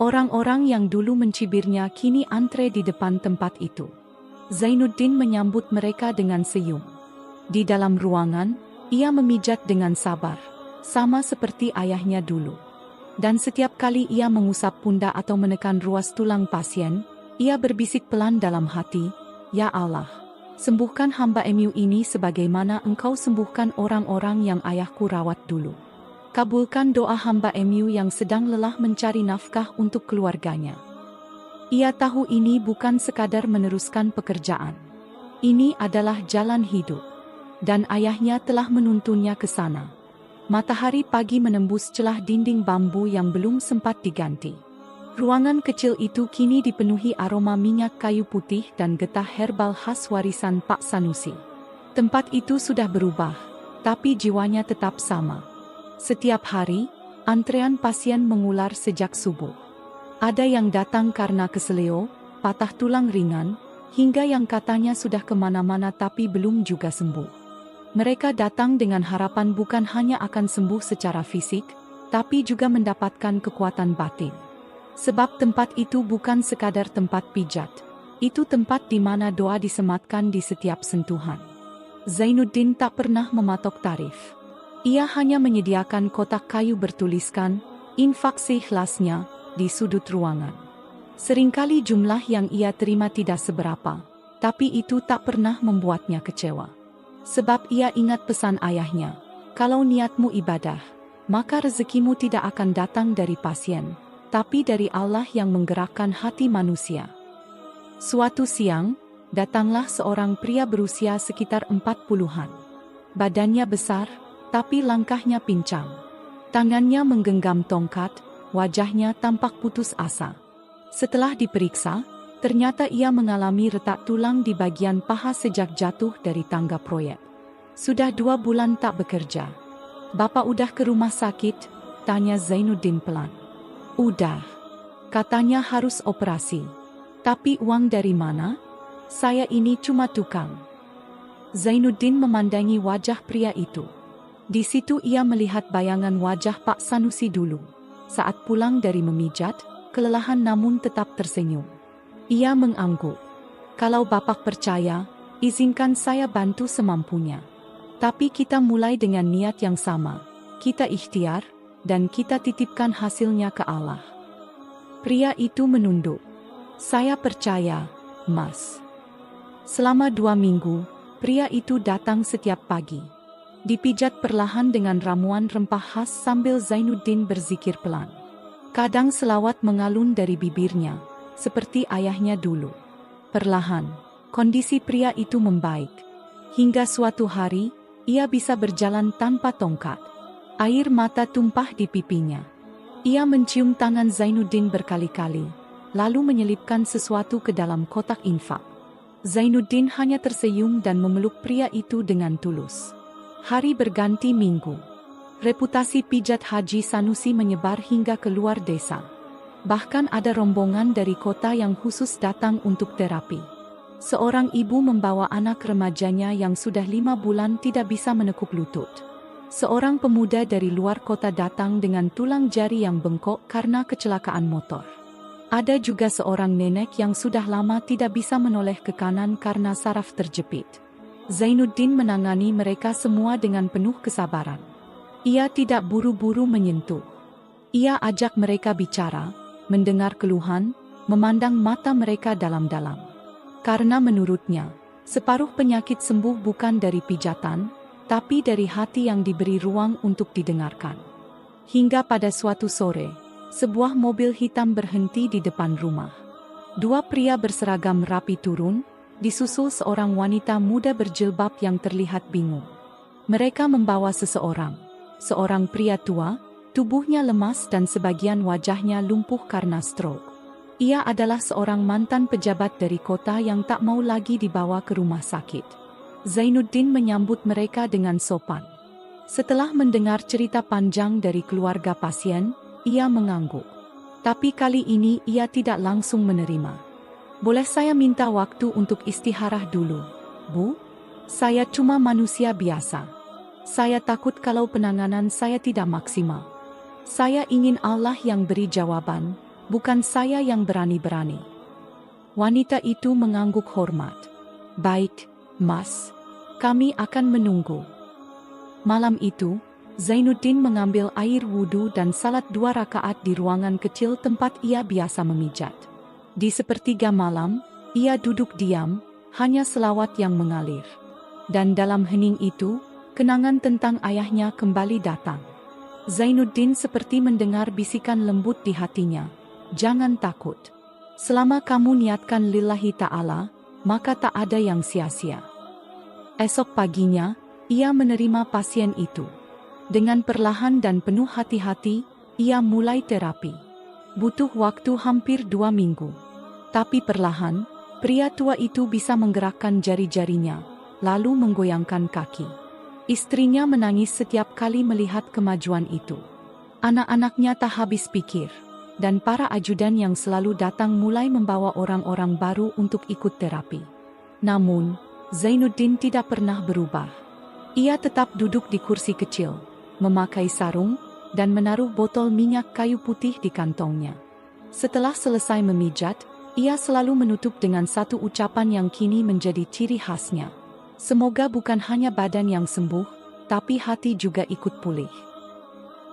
Orang-orang yang dulu mencibirnya kini antre di depan tempat itu. Zainuddin menyambut mereka dengan senyum. Di dalam ruangan, ia memijat dengan sabar, sama seperti ayahnya dulu. Dan setiap kali ia mengusap pundak atau menekan ruas tulang pasien, ia berbisik pelan dalam hati, "Ya Allah, sembuhkan hamba MU ini sebagaimana Engkau sembuhkan orang-orang yang ayahku rawat dulu. Kabulkan doa hamba MU yang sedang lelah mencari nafkah untuk keluarganya." Ia tahu ini bukan sekadar meneruskan pekerjaan. Ini adalah jalan hidup. Dan ayahnya telah menuntunnya ke sana. Matahari pagi menembus celah dinding bambu yang belum sempat diganti. Ruangan kecil itu kini dipenuhi aroma minyak kayu putih dan getah herbal khas warisan Pak Sanusi. Tempat itu sudah berubah, tapi jiwanya tetap sama. Setiap hari, antrean pasien mengular sejak subuh. Ada yang datang karena keseleo, patah tulang ringan, hingga yang katanya sudah kemana-mana tapi belum juga sembuh. Mereka datang dengan harapan bukan hanya akan sembuh secara fisik, tapi juga mendapatkan kekuatan batin. Sebab tempat itu bukan sekadar tempat pijat, itu tempat di mana doa disematkan di setiap sentuhan. Zainuddin tak pernah mematok tarif. Ia hanya menyediakan kotak kayu bertuliskan, "Infak seikhlasnya," di sudut ruangan. Seringkali jumlah yang ia terima tidak seberapa, tapi itu tak pernah membuatnya kecewa. Sebab ia ingat pesan ayahnya, "Kalau niatmu ibadah, maka rezekimu tidak akan datang dari pasien, tapi dari Allah yang menggerakkan hati manusia." Suatu siang, datanglah seorang pria berusia sekitar 40-an. Badannya besar, tapi langkahnya pincang. Tangannya menggenggam tongkat, wajahnya tampak putus asa. Setelah diperiksa, ternyata ia mengalami retak tulang di bagian paha sejak jatuh dari tangga proyek. Sudah 2 bulan tak bekerja. "Bapak udah ke rumah sakit?" tanya Zainuddin pelan. "Udah. Katanya harus operasi. Tapi uang dari mana? Saya ini cuma tukang." Zainuddin memandangi wajah pria itu. Di situ ia melihat bayangan wajah Pak Sanusi dulu. Saat pulang dari memijat, kelelahan namun tetap tersenyum. Ia mengangguk. "Kalau Bapak percaya, izinkan saya bantu semampunya. Tapi kita mulai dengan niat yang sama. Kita ikhtiar, dan kita titipkan hasilnya ke Allah." Pria itu menunduk. "Saya percaya, Mas." Selama 2 minggu, pria itu datang setiap pagi. Dipijat perlahan dengan ramuan rempah khas sambil Zainuddin berzikir pelan. Kadang selawat mengalun dari bibirnya, seperti ayahnya dulu. Perlahan, kondisi pria itu membaik. Hingga suatu hari, ia bisa berjalan tanpa tongkat. Air mata tumpah di pipinya. Ia mencium tangan Zainuddin berkali-kali, lalu menyelipkan sesuatu ke dalam kotak infak. Zainuddin hanya tersenyum dan memeluk pria itu dengan tulus. Hari berganti minggu. Reputasi pijat Haji Sanusi menyebar hingga keluar desa. Bahkan ada rombongan dari kota yang khusus datang untuk terapi. Seorang ibu membawa anak remajanya yang sudah 5 bulan tidak bisa menekuk lutut. Seorang pemuda dari luar kota datang dengan tulang jari yang bengkok karena kecelakaan motor. Ada juga seorang nenek yang sudah lama tidak bisa menoleh ke kanan karena saraf terjepit. Zainuddin menangani mereka semua dengan penuh kesabaran. Ia tidak buru-buru menyentuh. Ia ajak mereka bicara, mendengar keluhan, memandang mata mereka dalam-dalam. Karena menurutnya, separuh penyakit sembuh bukan dari pijatan, tapi dari hati yang diberi ruang untuk didengarkan. Hingga pada suatu sore, sebuah mobil hitam berhenti di depan rumah. 2 pria berseragam rapi turun, disusul seorang wanita muda berjilbab yang terlihat bingung. Mereka membawa seorang pria tua, tubuhnya lemas dan sebagian wajahnya lumpuh karena stroke. Ia adalah seorang mantan pejabat dari kota yang tak mau lagi dibawa ke rumah sakit. Zainuddin menyambut mereka dengan sopan. Setelah mendengar cerita panjang dari keluarga pasien, ia mengangguk. Tapi kali ini ia tidak langsung menerima. "Boleh saya minta waktu untuk istirahat dulu, Bu? Saya cuma manusia biasa. Saya takut kalau penanganan saya tidak maksimal. Saya ingin Allah yang beri jawaban, bukan saya yang berani-berani." Wanita itu mengangguk hormat. "Baik, Mas. Kami akan menunggu." Malam itu, Zainuddin mengambil air wudhu dan salat 2 rakaat di ruangan kecil tempat ia biasa memijat. Di sepertiga malam, ia duduk diam, hanya selawat yang mengalir. Dan dalam hening itu, kenangan tentang ayahnya kembali datang. Zainuddin seperti mendengar bisikan lembut di hatinya, "Jangan takut. Selama kamu niatkan lillahi ta'ala, maka tak ada yang sia-sia." Esok paginya, ia menerima pasien itu. Dengan perlahan dan penuh hati-hati, ia mulai terapi. Butuh waktu hampir 2 minggu. Tapi perlahan, pria tua itu bisa menggerakkan jari-jarinya, lalu menggoyangkan kaki. Istrinya menangis setiap kali melihat kemajuan itu. Anak-anaknya tak habis pikir, dan para ajudan yang selalu datang mulai membawa orang-orang baru untuk ikut terapi. Namun, Zainuddin tidak pernah berubah. Ia tetap duduk di kursi kecil, memakai sarung, dan menaruh botol minyak kayu putih di kantongnya. Setelah selesai memijat, ia selalu menutup dengan satu ucapan yang kini menjadi ciri khasnya. "Semoga bukan hanya badan yang sembuh, tapi hati juga ikut pulih."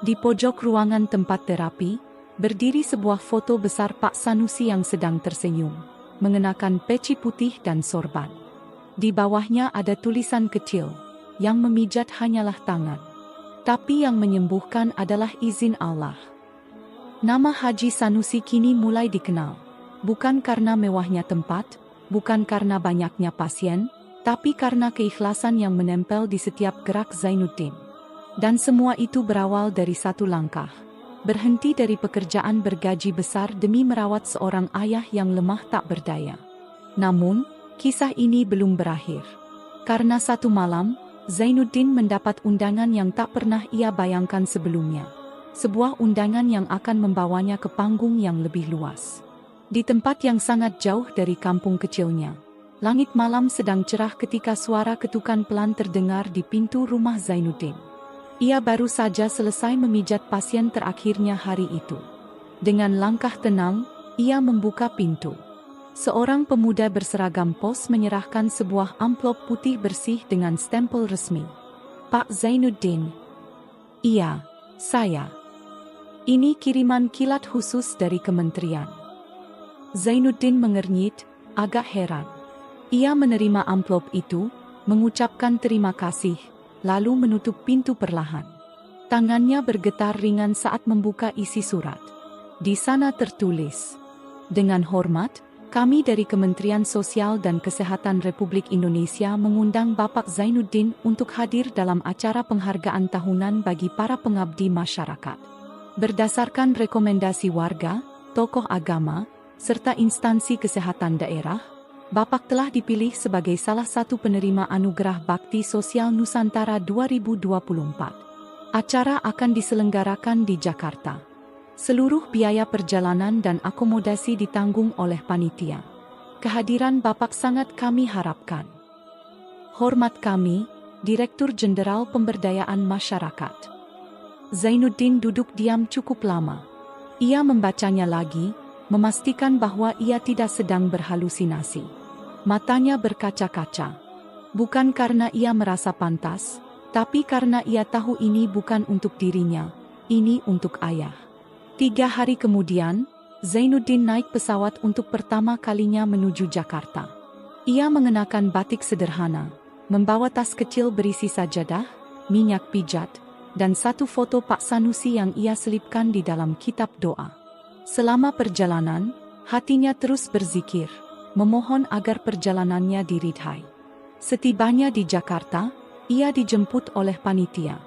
Di pojok ruangan tempat terapi, berdiri sebuah foto besar Pak Sanusi yang sedang tersenyum, mengenakan peci putih dan sorban. Di bawahnya ada tulisan kecil, "Yang memijat hanyalah tangan, tapi yang menyembuhkan adalah izin Allah." Nama Haji Sanusi kini mulai dikenal, bukan karena mewahnya tempat, bukan karena banyaknya pasien, tapi karena keikhlasan yang menempel di setiap gerak Zainuddin. Dan semua itu berawal dari satu langkah. Berhenti dari pekerjaan bergaji besar demi merawat seorang ayah yang lemah tak berdaya. Namun, kisah ini belum berakhir. Karena satu malam, Zainuddin mendapat undangan yang tak pernah ia bayangkan sebelumnya. Sebuah undangan yang akan membawanya ke panggung yang lebih luas. Di tempat yang sangat jauh dari kampung kecilnya. Langit malam sedang cerah ketika suara ketukan pelan terdengar di pintu rumah Zainuddin. Ia baru saja selesai memijat pasien terakhirnya hari itu. Dengan langkah tenang, ia membuka pintu. Seorang pemuda berseragam pos menyerahkan sebuah amplop putih bersih dengan stempel resmi. "Pak Zainuddin." "Iya, saya. Ini kiriman kilat khusus dari kementerian." Zainuddin mengernyit, agak heran. Ia menerima amplop itu, mengucapkan terima kasih, lalu menutup pintu perlahan. Tangannya bergetar ringan saat membuka isi surat. Di sana tertulis, "Dengan hormat, kami dari Kementerian Sosial dan Kesehatan Republik Indonesia mengundang Bapak Zainuddin untuk hadir dalam acara penghargaan tahunan bagi para pengabdi masyarakat. Berdasarkan rekomendasi warga, tokoh agama, serta instansi kesehatan daerah, Bapak telah dipilih sebagai salah satu penerima Anugerah Bakti Sosial Nusantara 2024. Acara akan diselenggarakan di Jakarta. Seluruh biaya perjalanan dan akomodasi ditanggung oleh panitia. Kehadiran Bapak sangat kami harapkan. Hormat kami, Direktur Jenderal Pemberdayaan Masyarakat." Zainuddin duduk diam cukup lama. Ia membacanya lagi, memastikan bahwa ia tidak sedang berhalusinasi. Matanya berkaca-kaca. Bukan karena ia merasa pantas, tapi karena ia tahu ini bukan untuk dirinya, ini untuk ayah. 3 hari kemudian, Zainuddin naik pesawat untuk pertama kalinya menuju Jakarta. Ia mengenakan batik sederhana, membawa tas kecil berisi sajadah, minyak pijat, dan satu foto Pak Sanusi yang ia selipkan di dalam kitab doa. Selama perjalanan, hatinya terus berzikir, memohon agar perjalanannya diridhai. Setibanya di Jakarta, ia dijemput oleh panitia.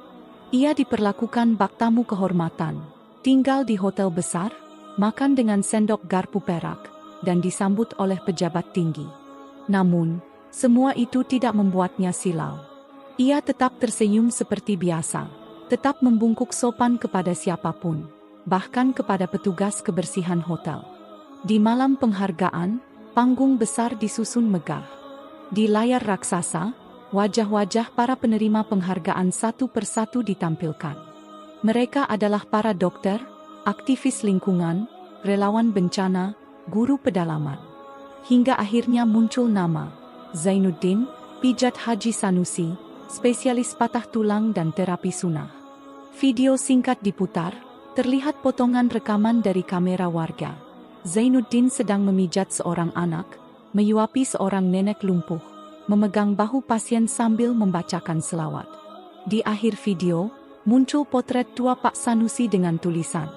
Ia diperlakukan bak tamu kehormatan. Tinggal di hotel besar, makan dengan sendok garpu perak, dan disambut oleh pejabat tinggi. Namun, semua itu tidak membuatnya silau. Ia tetap tersenyum seperti biasa, tetap membungkuk sopan kepada siapapun, bahkan kepada petugas kebersihan hotel. Di malam penghargaan, panggung besar disusun megah. Di layar raksasa, wajah-wajah para penerima penghargaan satu persatu ditampilkan. Mereka adalah para dokter, aktivis lingkungan, relawan bencana, guru pedalaman. Hingga akhirnya muncul nama Zainuddin, pijat Haji Sanusi, spesialis patah tulang dan terapi sunnah. Video singkat diputar, terlihat potongan rekaman dari kamera warga. Zainuddin sedang memijat seorang anak, menyuapi seorang nenek lumpuh, memegang bahu pasien sambil membacakan selawat. Di akhir video, muncul potret tua Pak Sanusi dengan tulisan,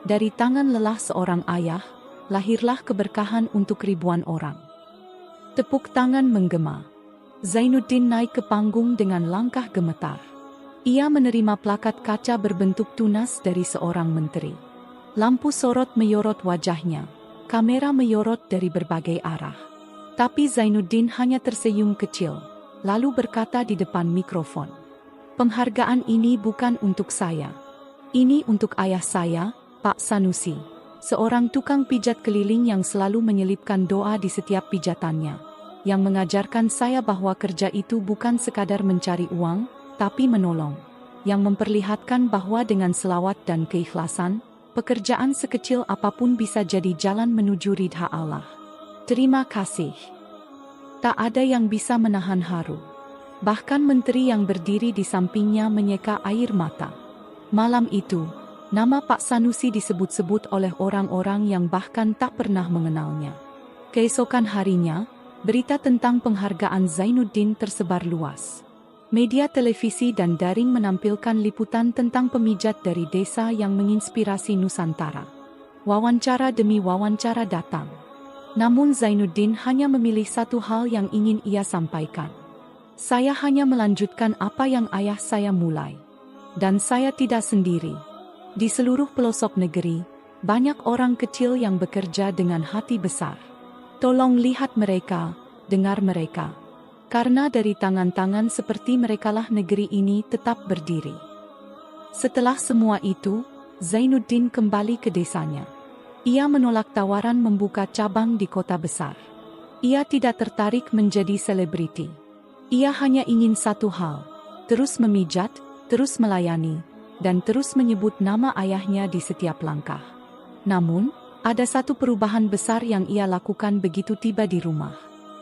"Dari tangan lelah seorang ayah, lahirlah keberkahan untuk ribuan orang." Tepuk tangan menggema. Zainuddin naik ke panggung dengan langkah gemetar. Ia menerima plakat kaca berbentuk tunas dari seorang menteri. Lampu sorot meyorot wajahnya, kamera meyorot dari berbagai arah. Tapi Zainuddin hanya tersenyum kecil, lalu berkata di depan mikrofon, "Penghargaan ini bukan untuk saya. Ini untuk ayah saya, Pak Sanusi, seorang tukang pijat keliling yang selalu menyelipkan doa di setiap pijatannya, yang mengajarkan saya bahwa kerja itu bukan sekadar mencari uang, tapi menolong, yang memperlihatkan bahwa dengan selawat dan keikhlasan, pekerjaan sekecil apapun bisa jadi jalan menuju ridha Allah. Terima kasih." Tak ada yang bisa menahan haru. Bahkan menteri yang berdiri di sampingnya menyeka air mata. Malam itu, nama Pak Sanusi disebut-sebut oleh orang-orang yang bahkan tak pernah mengenalnya. Keesokan harinya, berita tentang penghargaan Zainuddin tersebar luas. Media televisi dan daring menampilkan liputan tentang pemijat dari desa yang menginspirasi Nusantara. Wawancara demi wawancara datang. Namun Zainuddin hanya memilih satu hal yang ingin ia sampaikan. "Saya hanya melanjutkan apa yang ayah saya mulai. Dan saya tidak sendiri. Di seluruh pelosok negeri, banyak orang kecil yang bekerja dengan hati besar. Tolong lihat mereka, dengar mereka. Karena dari tangan-tangan seperti merekalah negeri ini tetap berdiri." Setelah semua itu, Zainuddin kembali ke desanya. Ia menolak tawaran membuka cabang di kota besar. Ia tidak tertarik menjadi selebriti. Ia hanya ingin satu hal, terus memijat, terus melayani, dan terus menyebut nama ayahnya di setiap langkah. Namun, ada satu perubahan besar yang ia lakukan begitu tiba di rumah.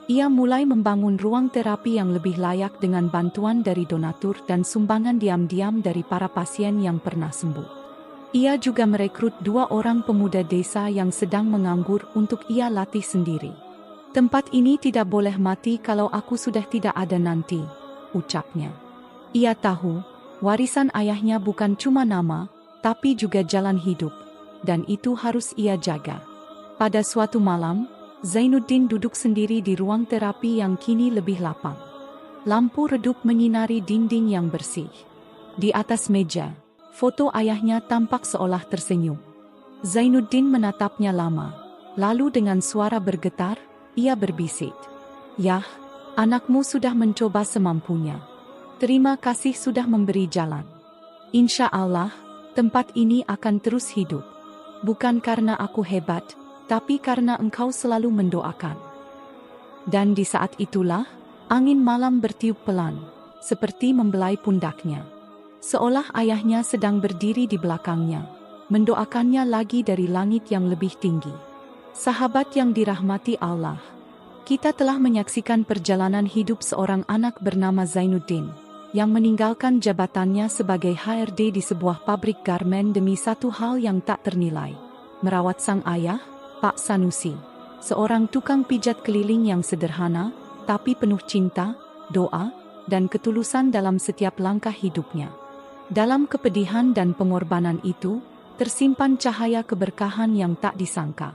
Ia mulai membangun ruang terapi yang lebih layak dengan bantuan dari donatur dan sumbangan diam-diam dari para pasien yang pernah sembuh. Ia juga merekrut 2 orang pemuda desa yang sedang menganggur untuk ia latih sendiri. "Tempat ini tidak boleh mati kalau aku sudah tidak ada nanti," ucapnya. Ia tahu, warisan ayahnya bukan cuma nama, tapi juga jalan hidup. dan itu harus ia jaga. Pada suatu malam, Zainuddin duduk sendiri di ruang terapi yang kini lebih lapang. Lampu redup menyinari dinding yang bersih. Di atas meja, foto ayahnya tampak seolah tersenyum. Zainuddin menatapnya lama, lalu dengan suara bergetar, ia berbisik, "Yah, anakmu sudah mencoba semampunya. Terima kasih sudah memberi jalan. Insya Allah, tempat ini akan terus hidup. Bukan karena aku hebat, tapi karena engkau selalu mendoakan." Dan di saat itulah, angin malam bertiup pelan, seperti membelai pundaknya. Seolah ayahnya sedang berdiri di belakangnya, mendoakannya lagi dari langit yang lebih tinggi. Sahabat yang dirahmati Allah, kita telah menyaksikan perjalanan hidup seorang anak bernama Zainuddin, yang meninggalkan jabatannya sebagai HRD di sebuah pabrik garmen demi satu hal yang tak ternilai: merawat sang ayah, Pak Sanusi, seorang tukang pijat keliling yang sederhana, tapi penuh cinta, doa, dan ketulusan dalam setiap langkah hidupnya. Dalam kepedihan dan pengorbanan itu, tersimpan cahaya keberkahan yang tak disangka.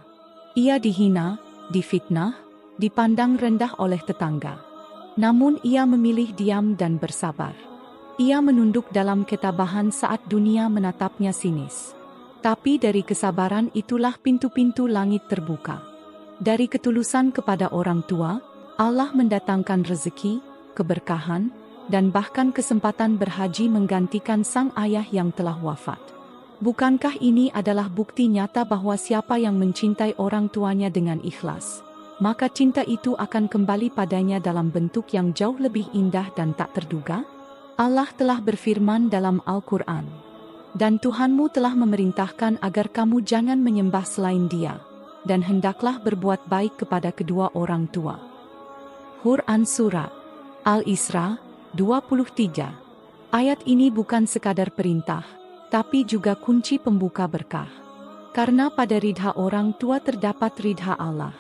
Ia dihina, difitnah, dipandang rendah oleh tetangga. Namun ia memilih diam dan bersabar. Ia menunduk dalam ketabahan saat dunia menatapnya sinis. Tapi dari kesabaran itulah pintu-pintu langit terbuka. Dari ketulusan kepada orang tua, Allah mendatangkan rezeki, keberkahan, dan bahkan kesempatan berhaji menggantikan sang ayah yang telah wafat. Bukankah ini adalah bukti nyata bahwa siapa yang mencintai orang tuanya dengan ikhlas, maka cinta itu akan kembali padanya dalam bentuk yang jauh lebih indah dan tak terduga? Allah telah berfirman dalam Al-Quran, "Dan Tuhanmu telah memerintahkan agar kamu jangan menyembah selain Dia, dan hendaklah berbuat baik kepada kedua orang tua." Quran Surat Al-Isra 23. Ayat ini bukan sekadar perintah, tapi juga kunci pembuka berkah. Karena pada ridha orang tua terdapat ridha Allah.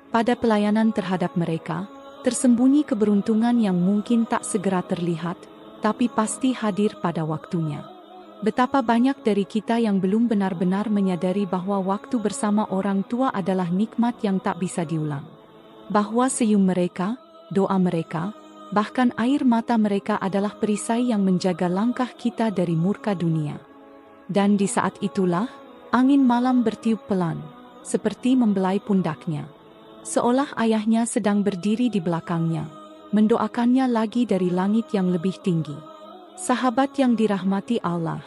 Pada pelayanan terhadap mereka, tersembunyi keberuntungan yang mungkin tak segera terlihat, tapi pasti hadir pada waktunya. Betapa banyak dari kita yang belum benar-benar menyadari bahwa waktu bersama orang tua adalah nikmat yang tak bisa diulang. Bahwa senyum mereka, doa mereka, bahkan air mata mereka adalah perisai yang menjaga langkah kita dari murka dunia. Dan di saat itulah, angin malam bertiup pelan, seperti membelai pundaknya. Seolah ayahnya sedang berdiri di belakangnya, mendoakannya lagi dari langit yang lebih tinggi. Sahabat yang dirahmati Allah,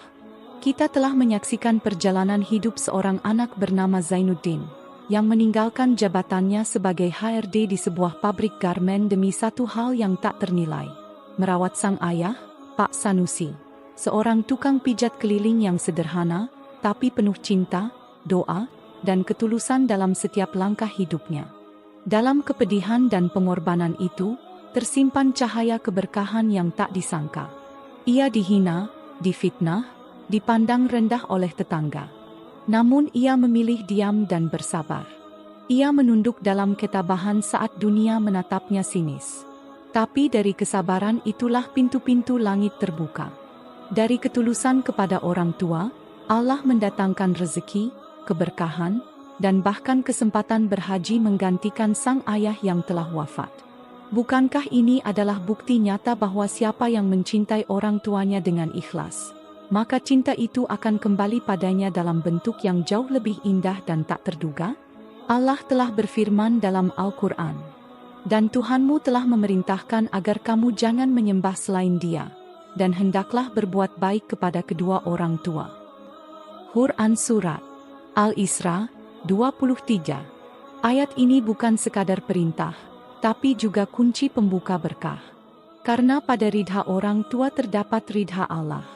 kita telah menyaksikan perjalanan hidup seorang anak bernama Zainuddin, yang meninggalkan jabatannya sebagai HRD di sebuah pabrik garmen demi satu hal yang tak ternilai: merawat sang ayah, Pak Sanusi, seorang tukang pijat keliling yang sederhana, tapi penuh cinta, doa, dan ketulusan dalam setiap langkah hidupnya. Dalam kepedihan dan pengorbanan itu, tersimpan cahaya keberkahan yang tak disangka. Ia dihina, difitnah, dipandang rendah oleh tetangga. Namun ia memilih diam dan bersabar. Ia menunduk dalam ketabahan saat dunia menatapnya sinis. Tapi dari kesabaran itulah pintu-pintu langit terbuka. Dari ketulusan kepada orang tua, Allah mendatangkan rezeki, keberkahan, dan bahkan kesempatan berhaji menggantikan sang ayah yang telah wafat. Bukankah ini adalah bukti nyata bahwa siapa yang mencintai orang tuanya dengan ikhlas, maka cinta itu akan kembali padanya dalam bentuk yang jauh lebih indah dan tak terduga? Allah telah berfirman dalam Al-Quran, "Dan Tuhanmu telah memerintahkan agar kamu jangan menyembah selain Dia, dan hendaklah berbuat baik kepada kedua orang tua." Quran Surat Al-Isra 23. Ayat ini bukan sekadar perintah, tapi juga kunci pembuka berkah. Karena pada ridha orang tua terdapat ridha Allah.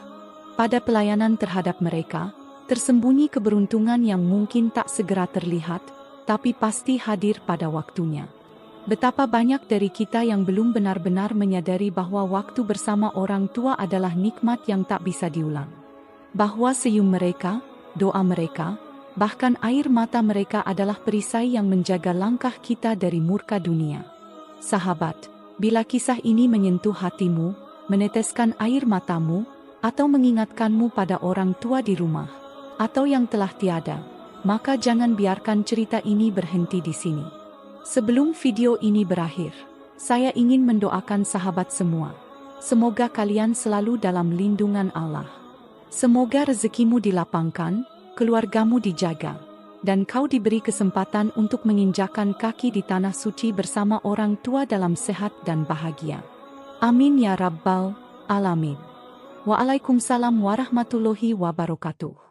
Pada pelayanan terhadap mereka, tersembunyi keberuntungan yang mungkin tak segera terlihat, tapi pasti hadir pada waktunya. Betapa banyak dari kita yang belum benar-benar menyadari bahwa waktu bersama orang tua adalah nikmat yang tak bisa diulang. Bahwa senyum mereka, doa mereka, bahkan air mata mereka adalah perisai yang menjaga langkah kita dari murka dunia. Sahabat, bila kisah ini menyentuh hatimu, meneteskan air matamu, atau mengingatkanmu pada orang tua di rumah, atau yang telah tiada, maka jangan biarkan cerita ini berhenti di sini. Sebelum video ini berakhir, saya ingin mendoakan sahabat semua. Semoga kalian selalu dalam lindungan Allah. Semoga rezekimu dilapangkan, keluargamu dijaga, dan kau diberi kesempatan untuk menginjakan kaki di tanah suci bersama orang tua dalam sehat dan bahagia. Amin ya Rabbal Alamin. Waalaikumsalam warahmatullahi wabarakatuh.